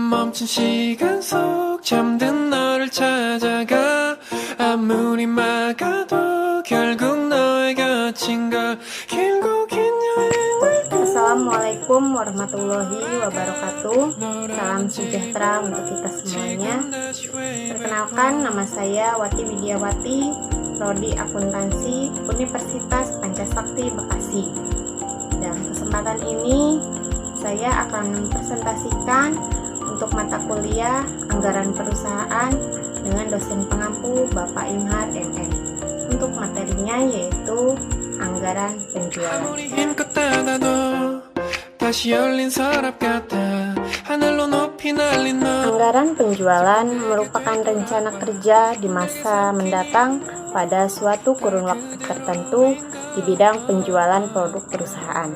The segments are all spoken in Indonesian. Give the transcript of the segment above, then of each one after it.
멈춘 시간 속 잠든 너를 찾아가 아무리 막아도 결국 너의 곁인 걸 길고 긴 여행을 Assalamualaikum warahmatullahi wabarakatuh. Salam sejahtera untuk kita semuanya. Perkenalkan, nama saya Wati Widiawati, Prodi Akuntansi Universitas Pancasakti Bekasi. Dalam kesempatan ini saya akan mempresentasikan untuk mata kuliah Anggaran Perusahaan dengan dosen pengampu Bapak Imhar MM. Untuk materinya yaitu Anggaran Penjualan. Anggaran penjualan merupakan rencana kerja di masa mendatang pada suatu kurun waktu tertentu di bidang penjualan produk perusahaan.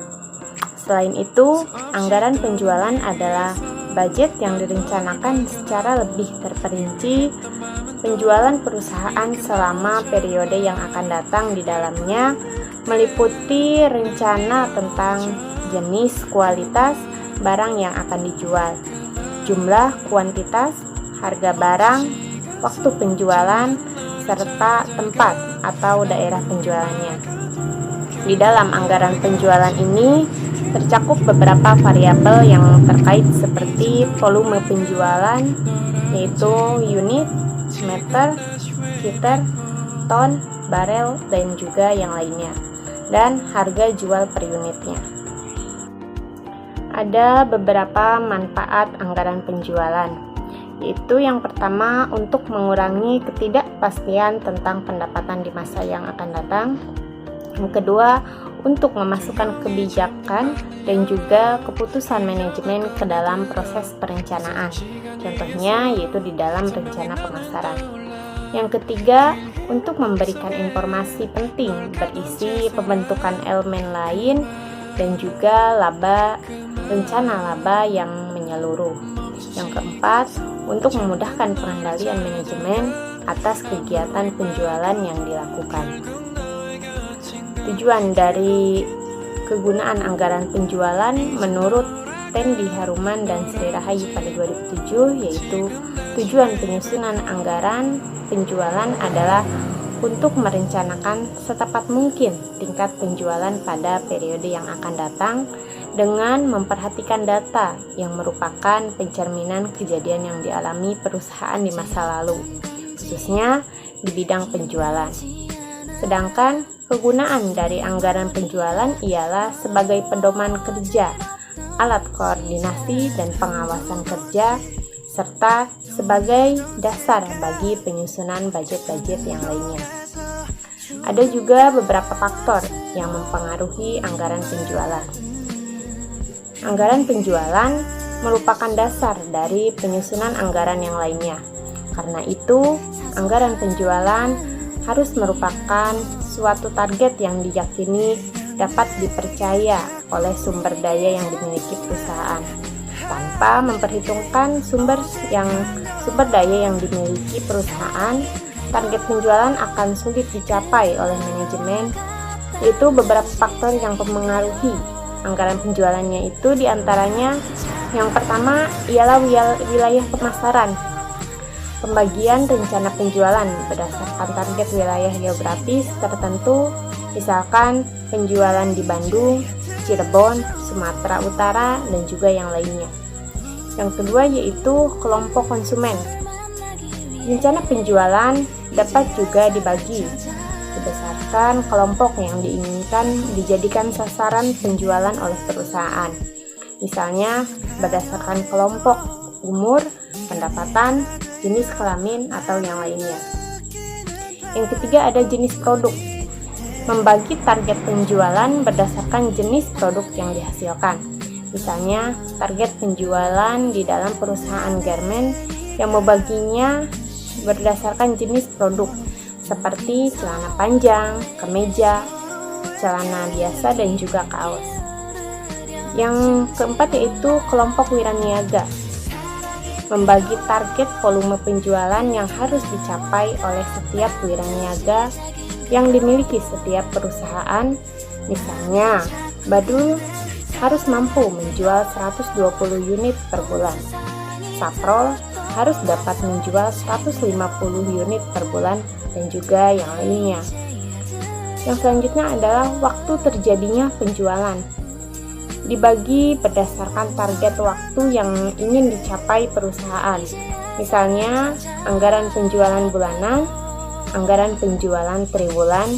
Selain itu, anggaran penjualan adalah budget yang direncanakan secara lebih terperinci penjualan perusahaan selama periode yang akan datang. Di dalamnya meliputi rencana tentang jenis, kualitas barang yang akan dijual, jumlah, kuantitas, harga barang, waktu penjualan, serta tempat atau daerah penjualannya. Di dalam anggaran penjualan ini tercakup beberapa variabel yang terkait seperti volume penjualan, yaitu unit, meter, liter, ton, barel, dan juga yang lainnya, dan harga jual per unitnya. Ada beberapa manfaat anggaran penjualan, yaitu yang pertama untuk mengurangi ketidakpastian tentang pendapatan di masa yang akan datang. Yang kedua, untuk memasukkan kebijakan dan juga keputusan manajemen ke dalam proses perencanaan. Contohnya yaitu di dalam rencana pemasaran. Yang ketiga, untuk memberikan informasi penting berisi pembentukan elemen lain dan juga rencana laba yang menyeluruh. Yang keempat, untuk memudahkan pengendalian manajemen atas kegiatan penjualan yang dilakukan. Tujuan dari kegunaan anggaran penjualan menurut Tendi Haruman dan Sri Rahayu pada 2007 yaitu tujuan penyusunan anggaran penjualan adalah untuk merencanakan setepat mungkin tingkat penjualan pada periode yang akan datang dengan memperhatikan data yang merupakan pencerminan kejadian yang dialami perusahaan di masa lalu, khususnya di bidang penjualan. Sedangkan kegunaan dari anggaran penjualan ialah sebagai pedoman kerja, alat koordinasi dan pengawasan kerja, serta sebagai dasar bagi penyusunan budget-budget yang lainnya. Ada juga beberapa faktor yang mempengaruhi anggaran penjualan. Anggaran penjualan merupakan dasar dari penyusunan anggaran yang lainnya. Karena itu, anggaran penjualan harus merupakan suatu target yang diyakini dapat dipercaya oleh sumber daya yang dimiliki perusahaan. Tanpa memperhitungkan sumber daya yang dimiliki perusahaan, target penjualan akan sulit dicapai oleh manajemen. Yaitu beberapa faktor yang mempengaruhi anggaran penjualannya itu diantaranya yang pertama ialah wilayah pemasaran. Pembagian rencana penjualan berdasarkan target wilayah geografis tertentu, misalkan penjualan di Bandung, Cirebon, Sumatera Utara, dan juga yang lainnya. Yang kedua yaitu kelompok konsumen. Rencana penjualan dapat juga dibagi berdasarkan kelompok yang diinginkan dijadikan sasaran penjualan oleh perusahaan. Misalnya berdasarkan kelompok umur, pendapatan, jenis kelamin, atau yang lainnya. Yang ketiga ada jenis produk. Membagi target penjualan berdasarkan jenis produk yang dihasilkan. Misalnya, target penjualan di dalam perusahaan garmen yang membaginya berdasarkan jenis produk seperti celana panjang, kemeja, celana biasa, dan juga kaos. Yang keempat yaitu kelompok wiraniaga. Membagi target volume penjualan yang harus dicapai oleh setiap wiraniaga yang dimiliki setiap perusahaan. Misalnya, Badul harus mampu menjual 120 unit per bulan. Saprol harus dapat menjual 150 unit per bulan dan juga yang lainnya. Yang selanjutnya adalah waktu terjadinya penjualan. Dibagi berdasarkan target waktu yang ingin dicapai perusahaan. Misalnya, anggaran penjualan bulanan, anggaran penjualan triwulan,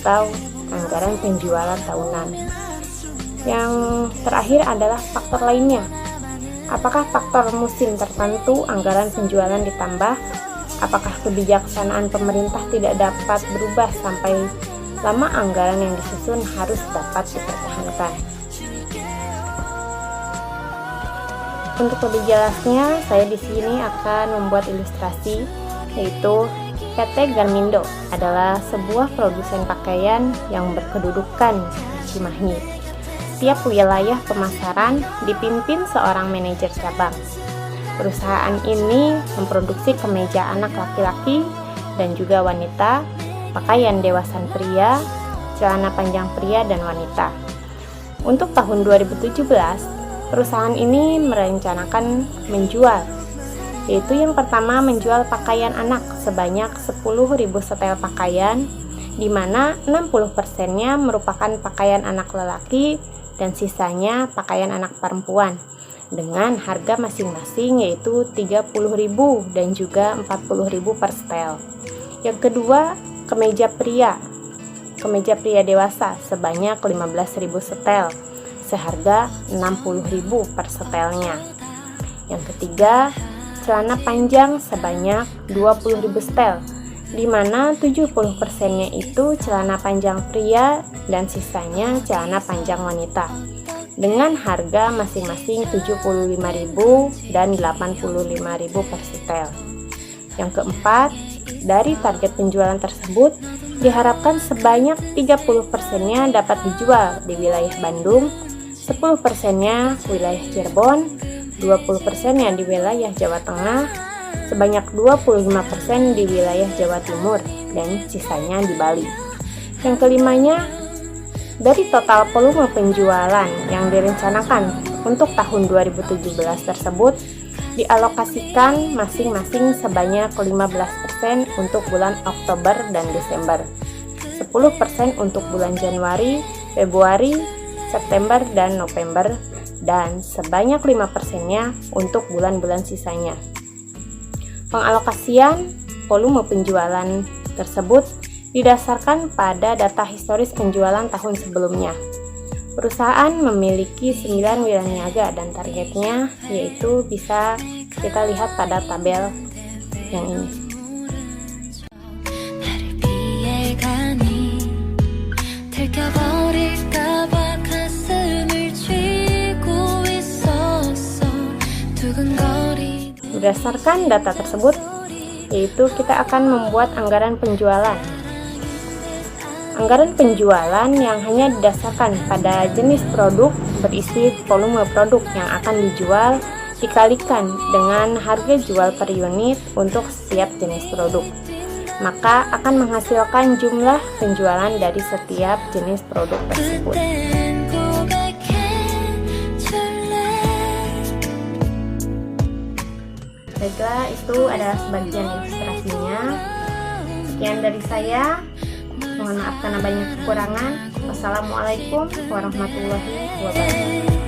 atau anggaran penjualan tahunan. Yang terakhir adalah faktor lainnya. Apakah faktor musim tertentu anggaran penjualan ditambah? Apakah kebijaksanaan pemerintah tidak dapat berubah sampai lama anggaran yang disusun harus dapat dipertahankan? Untuk lebih jelasnya, saya di sini akan membuat ilustrasi, yaitu PT Garmindo adalah sebuah produsen pakaian yang berkedudukan di Cimahi. Setiap wilayah pemasaran dipimpin seorang manajer cabang. Perusahaan ini memproduksi kemeja anak laki-laki dan juga wanita, pakaian dewasan pria, celana panjang pria dan wanita. Untuk tahun 2017, perusahaan ini merencanakan menjual, yaitu yang pertama menjual pakaian anak sebanyak 10.000 setel pakaian, di mana 60%-nya merupakan pakaian anak lelaki dan sisanya pakaian anak perempuan dengan harga masing-masing yaitu 30.000 dan juga 40.000 per setel. Yang kedua, kemeja pria dewasa sebanyak 15.000 setel seharga 60.000 per setelnya. Yang ketiga, celana panjang sebanyak 20.000 setel, di mana 70%-nya itu celana panjang pria dan sisanya celana panjang wanita dengan harga masing-masing 75.000 dan 85.000 per setel. Yang keempat, dari target penjualan tersebut diharapkan sebanyak 30%-nya dapat dijual di wilayah Bandung, 10%-nya wilayah Cirebon, 20%-nya di wilayah Jawa Tengah, sebanyak 25% di wilayah Jawa Timur, dan sisanya di Bali. Yang kelimanya, dari total volume penjualan yang direncanakan untuk tahun 2017 tersebut, dialokasikan masing-masing sebanyak 15% untuk bulan Oktober dan Desember, 10% untuk bulan Januari, Februari, September, dan November, dan sebanyak 5%-nya untuk bulan-bulan sisanya. Pengalokasian volume penjualan tersebut didasarkan pada data historis penjualan tahun sebelumnya. Perusahaan memiliki 9 wilayah niaga dan targetnya yaitu bisa kita lihat pada tabel yang ini. Berdasarkan data tersebut, yaitu kita akan membuat anggaran penjualan. Anggaran penjualan yang hanya didasarkan pada jenis produk berisi volume produk yang akan dijual dikalikan dengan harga jual per unit untuk setiap jenis produk. Maka akan menghasilkan jumlah penjualan dari setiap jenis produk tersebut. Baiklah, itu adalah sebagian ilustrasinya. Sekian dari saya. Mohon maaf karena banyak kekurangan. Wassalamualaikum warahmatullahi wabarakatuh.